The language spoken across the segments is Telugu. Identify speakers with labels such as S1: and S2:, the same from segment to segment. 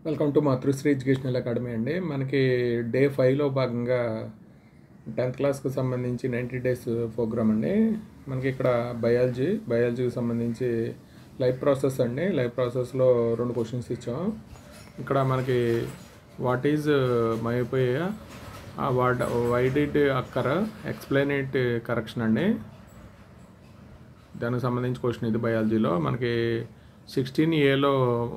S1: Welcome to Matrusri educational academy అండి. మనకి డే 5లో భాగంగా 10th క్లాస్కి సంబంధించి 90 డేస్ ప్రోగ్రామ్ అండి. మనకి ఇక్కడ బయాలజీకి సంబంధించి లైఫ్ ప్రాసెస్ అండి. లైఫ్ ప్రాసెస్లో 2 క్వశ్చన్స్ ఇచ్చాం. ఇక్కడ మనకి what is myopia, why did occur, explain it correction అండి. దానికి సంబంధించి క్వశ్చన్ ఇది బయాలజీలో. మనకి 16Aలో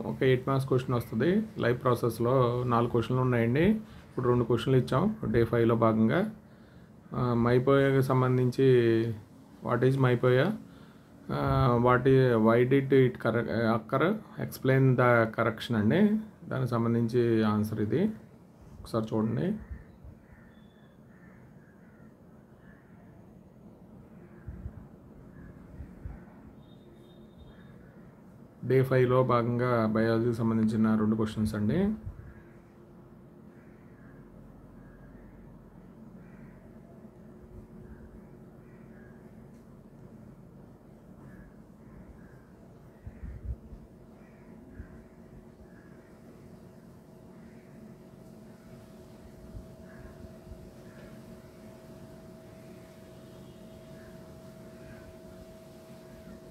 S1: ఒక 8 మార్క్స్ క్వశ్చన్ వస్తుంది. లైఫ్ ప్రాసెస్లో 4 క్వశ్చన్లు ఉన్నాయండి. ఇప్పుడు 2 క్వశ్చన్లు ఇచ్చాం డే 5లో భాగంగా. మైపోయాకి సంబంధించి what is myopia, why did it occur, explain the correction అండి. దానికి సంబంధించి ఆన్సర్ ఇది. ఒకసారి చూడండి. డే 5లో భాగంగా బయాలజీకి సంబంధించిన 2 క్వశ్చన్స్ అండి.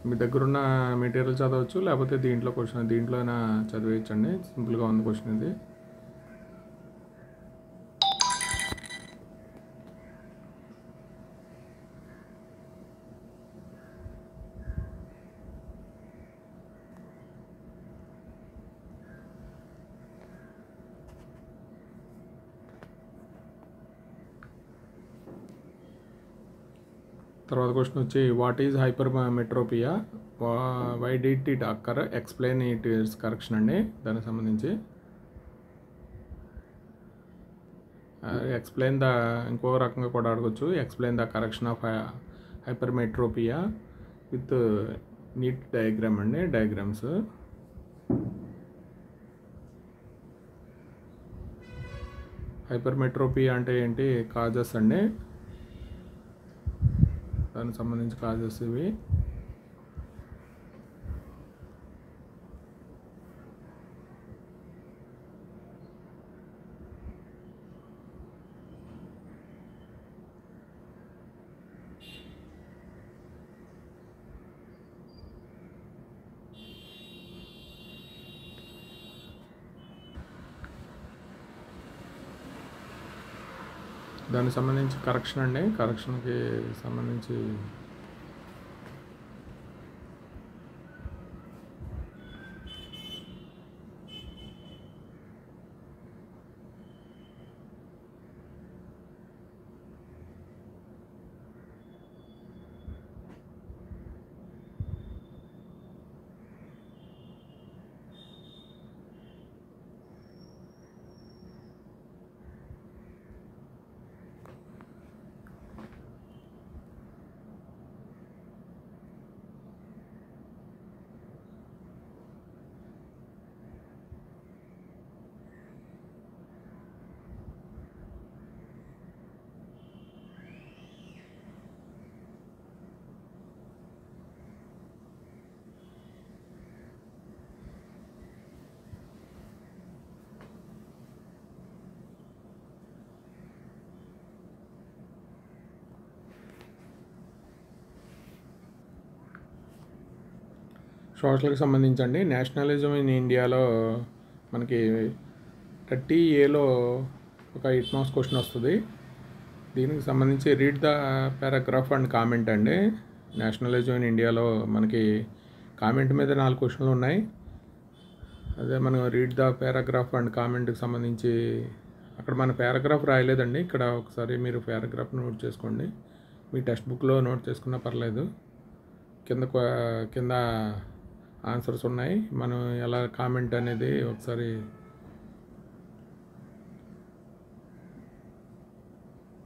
S1: మీ దగ్గరున్న మెటీరియల్ చదవచ్చు, లేకపోతే దీంట్లోనే చదివేయచ్చండి. సింపుల్గా ఉంది క్వశ్చన్ ఇది. తర్వాత క్వశ్చన్ వచ్చి what is hypermetropia, why did it occur, explain it correction అండి. దానికి సంబంధించి ఎక్స్ప్లెయిన్ ద, ఇంకో రకంగా కూడా అడగచ్చు, explain the correction of hypermetropia with neat diagram అండి. డయాగ్రామ్స్ హైపర్మెట్రోపియా అంటే ఏంటి, కాజెస్ అండి. దానికి సంబంధించి కాజెస్ ఇవి. దానికి సంబంధించి కరెక్షన్ అండి. కరెక్షన్కి సంబంధించి సోషల్కి సంబంధించండి. నేషనలిజం ఇన్ ఇండియాలో మనకి 30Aలో ఒక 8 మార్క్స్ క్వశ్చన్ వస్తుంది. దీనికి సంబంధించి read the paragraph and comment అండి. నేషనలిజం ఇన్ ఇండియాలో మనకి కామెంట్ మీద 4 క్వశ్చన్లు ఉన్నాయి. అదే మనం రీడ్ ద పారాగ్రాఫ్ అండ్ కామెంట్కి సంబంధించి అక్కడ మన పారాగ్రాఫ్ రాయలేదండి. ఇక్కడ ఒకసారి మీరు పారాగ్రాఫ్ నోట్ చేసుకోండి. మీ టెక్స్ట్ బుక్లో నోట్ చేసుకున్నా పర్లేదు. కింద ఆన్సర్స్ ఉన్నాయి. మనం ఎలా కామెంట్ అనేది ఒకసారి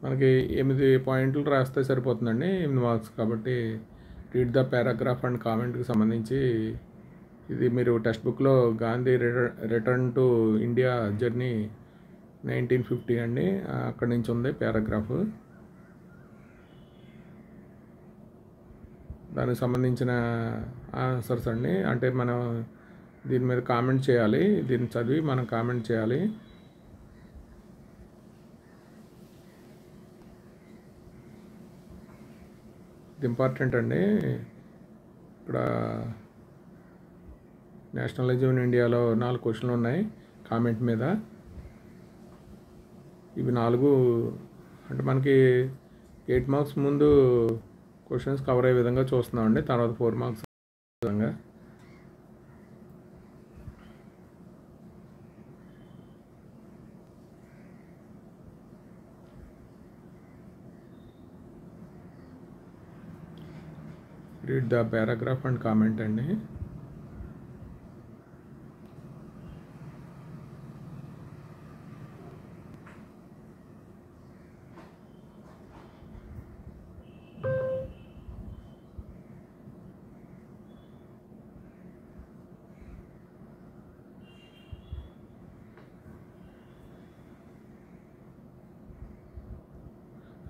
S1: మనకి 8 పాయింట్లు రాస్తే సరిపోతుందండి. 8 మార్క్స్ కాబట్టి రీడ్ ద పారాగ్రాఫ్ అండ్ కామెంట్కి సంబంధించి ఇది మీరు టెక్స్ట్ బుక్లో Gandhi return to India journey 1950 అండి, అక్కడి నుంచి ఉంది పారాగ్రాఫ్. దానికి సంబంధించిన ఆన్సర్స్ అండి. అంటే మనం దీని మీద కామెంట్ చేయాలి. దీన్ని చదివి మనం కామెంట్ చేయాలి. ఇది ఇంపార్టెంట్ అండి. ఇక్కడ నేషనలిజం ఇన్ ఇండియాలో 4 క్వశ్చన్లు ఉన్నాయి కామెంట్ మీద. ఇవి 4 అంటే మనకి 8 మార్క్స్ ముందు క్వశ్చన్స్ కవర్ అయ్యే విధంగా చూస్తున్నామండి. తర్వాత 4 మార్క్స్ విధంగా. Read the paragraph and comment అండి.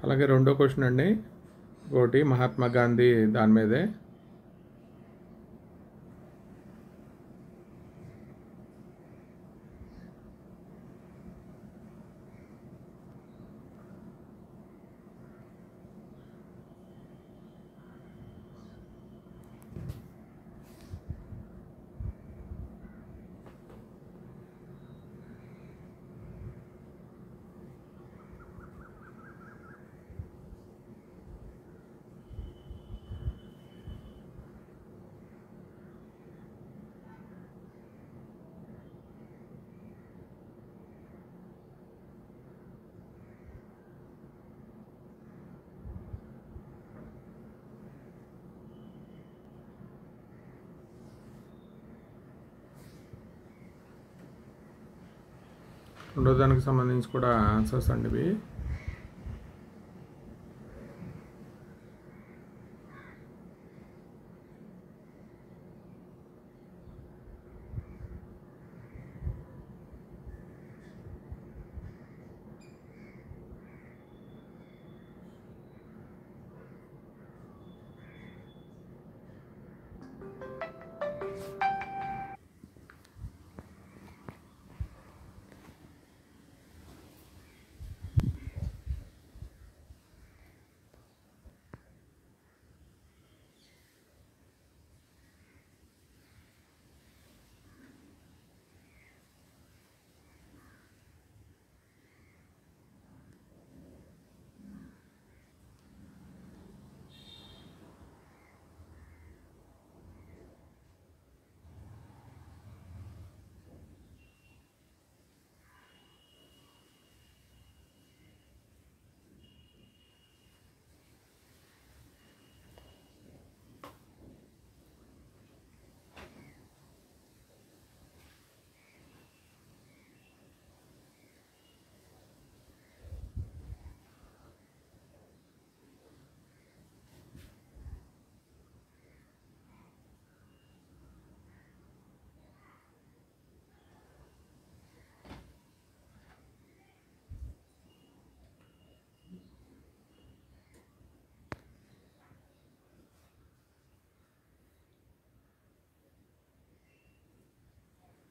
S1: అలాగే రెండో క్వశ్చన్ అండి, ఒకటి మహాత్మా గాంధీ దాని మీదే. రెండో దానికి సంబంధించి కూడా ఆన్సర్స్ అండి ఇవి.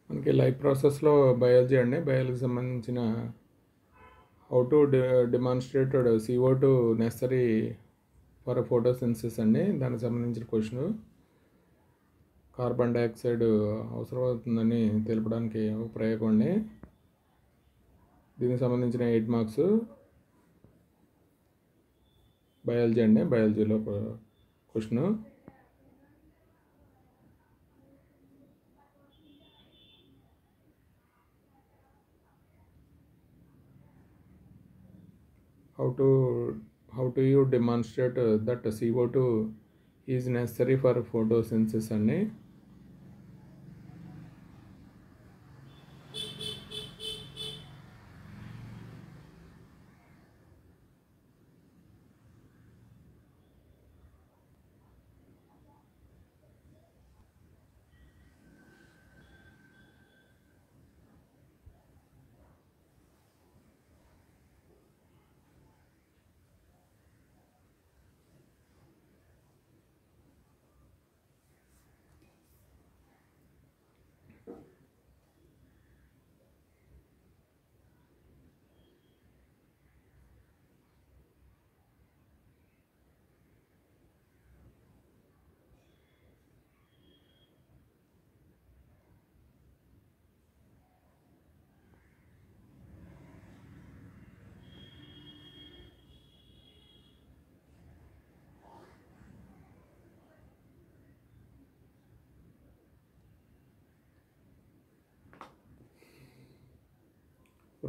S1: మనకి లైఫ్ ప్రాసెస్లో బయాలజీ అండి. బయాలజీకి సంబంధించిన how to demonstrated CO2 necessary for photosynthesis అండి. దానికి సంబంధించిన క్వశ్చన్. కార్బన్ డైఆక్సైడ్ అవసరం అవుతుందని తెలపడానికి ఒక ప్రయోగం అండి. దీనికి సంబంధించిన 8 మార్క్స్ బయాలజీ అండి. బయాలజీలో question. how do you demonstrate that CO2 is necessary for photosynthesis అండి.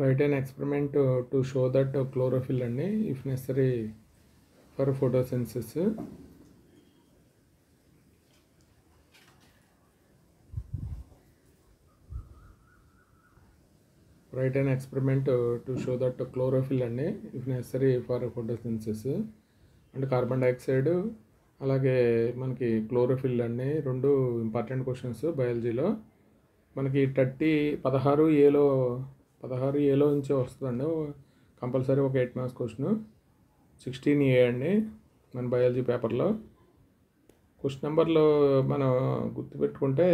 S1: Right an experiment to show that chlorophyll అండి if necessary for photosynthesis. Write an experiment to show that chlorophyll అండి if necessary for photosynthesis. అంటే కార్బన్ డైఆక్సైడ్ అలాగే మనకి క్లోరోఫిల్ అండి రెండు ఇంపార్టెంట్ క్వశ్చన్స్ బయాలజీలో. మనకి 16Aలో నుంచి వస్తుందండి కంపల్సరీ ఒక 8 మార్క్స్ క్వశ్చన్. 16A అండి మన బయాలజీ పేపర్లో. క్వశ్చన్ నెంబర్లో మనం గుర్తుపెట్టుకుంటే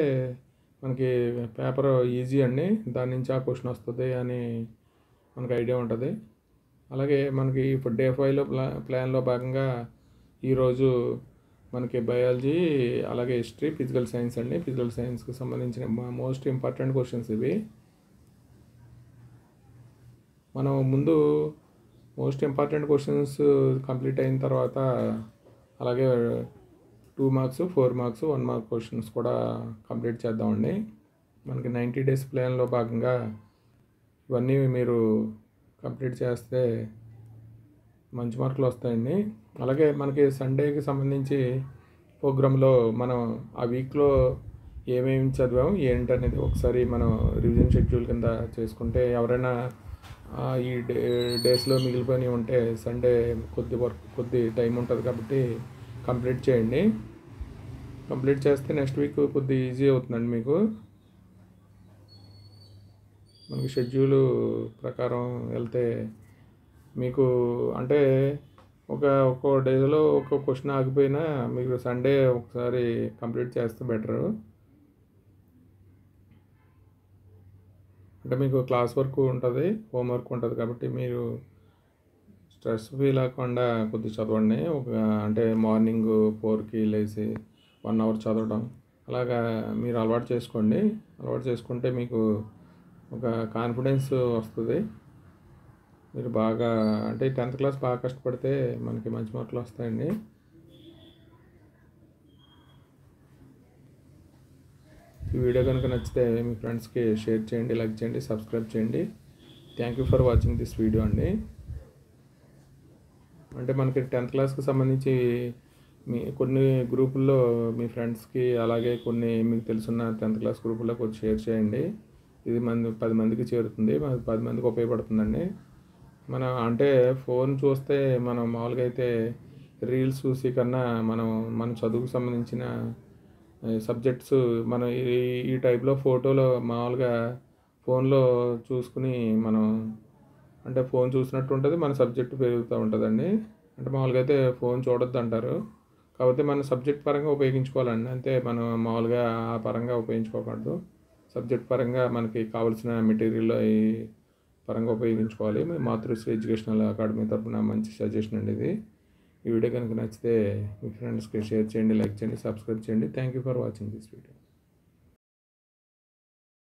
S1: మనకి పేపర్ ఈజీ అండి, దాని నుంచి ఆ క్వశ్చన్ వస్తుంది అని మనకు ఐడియా ఉంటుంది. అలాగే మనకి ఇప్పుడు డే 5లో ప్లాన్లో భాగంగా ఈరోజు మనకి బయాలజీ అలాగే హిస్టరీ ఫిజికల్ సైన్స్ అండి. ఫిజికల్ సైన్స్కి సంబంధించిన మోస్ట్ ఇంపార్టెంట్ క్వశ్చన్స్ ఇవి. మనం ముందు మోస్ట్ ఇంపార్టెంట్ క్వశ్చన్స్ కంప్లీట్ అయిన తర్వాత అలాగే 2 మార్క్స్ 4 మార్క్స్ 1 మార్క్ క్వశ్చన్స్ కూడా కంప్లీట్ చేద్దామండి. మనకి 90 డేస్ ప్లాన్లో భాగంగా ఇవన్నీ మీరు కంప్లీట్ చేస్తే మంచి మార్కులు వస్తాయండి. అలాగే మనకి సండేకి సంబంధించి ప్రోగ్రాంలో మనం ఆ వీక్లో ఏమేమి చదివాము ఏంటనేది ఒకసారి మనం రివిజన్ షెడ్యూల్ కింద చేసుకుంటే ఎవరైనా ఈ డేస్లో మిగిలిపోయి ఉంటే సండే కొద్ది టైం ఉంటుంది కాబట్టి కంప్లీట్ చేయండి. కంప్లీట్ చేస్తే నెక్స్ట్ వీక్ కొద్ది ఈజీ అవుతుందండి మీకు. మనకి షెడ్యూలు ప్రకారం వెళ్తే మీకు అంటే ఒక్కో డేలో ఒక క్వశ్చన్ ఆగిపోయినా మీకు సండే ఒకసారి కంప్లీట్ చేస్తే బెటరు. అంటే మీకు క్లాస్ వర్క్ ఉంటుంది, హోంవర్క్ ఉంటుంది కాబట్టి మీరు స్ట్రెస్ ఫీల్ అవ్వకుండా కొద్దిగా చదవండి. అంటే మార్నింగ్ 4కి లేచి 1 అవర్ చదవడం అలాగా మీరు అలవాటు చేసుకోండి. అలవాటు చేసుకుంటే మీకు ఒక కాన్ఫిడెన్స్ వస్తుంది. మీరు బాగా అంటే 10th క్లాస్ బాగా కష్టపడితే మనకి మంచి మార్కులు వస్తాయండి. ఈ వీడియో కనుక నచ్చితే మీ ఫ్రెండ్స్కి షేర్ చేయండి, లైక్ చేయండి, సబ్స్క్రైబ్ చేయండి. Thank you for watching this video అండి. అంటే మనకి 10th క్లాస్కి సంబంధించి కొన్ని గ్రూపుల్లో మీ ఫ్రెండ్స్కి అలాగే కొన్ని మీకు తెలుసున్న 10th క్లాస్ గ్రూపుల్లో కొంచెం షేర్ చేయండి. ఇది 10 మందికి చేరుతుంది, 10 మందికి ఉపయోగపడుతుందండి. మనం అంటే ఫోన్ చూస్తే మనం మామూలుగా అయితే రీల్స్ చూసి కన్నా మన చదువుకు సంబంధించిన సబ్జెక్ట్స్ మనం ఈ టైప్లో ఫోటోలో మామూలుగా ఫోన్లో చూసుకుని మనం అంటే ఫోన్ చూసినట్టు ఉంటుంది, మన సబ్జెక్టు పెరుగుతూ ఉంటుందండి. అంటే మామూలుగా అయితే ఫోన్ చూడొద్దు అంటారు, కాకపోతే మన సబ్జెక్ట్ పరంగా ఉపయోగించుకోవాలండి. అంతే మనం మామూలుగా ఆ పరంగా ఉపయోగించుకోకూడదు. సబ్జెక్ట్ పరంగా మనకి కావాల్సిన మెటీరియల్ ఈ పరంగా ఉపయోగించుకోవాలి. మాతృశ్రీ ఎడ్యుకేషనల్ అకాడమీ తరఫున మంచి సజెషన్ అండి ఇది. ఈ వీడియో కనుక నచ్చితే మీ ఫ్రెండ్స్కి షేర్ చేయండి, లైక్ చేయండి, సబ్స్క్రైబ్ చేయండి. Thank you for watching this video.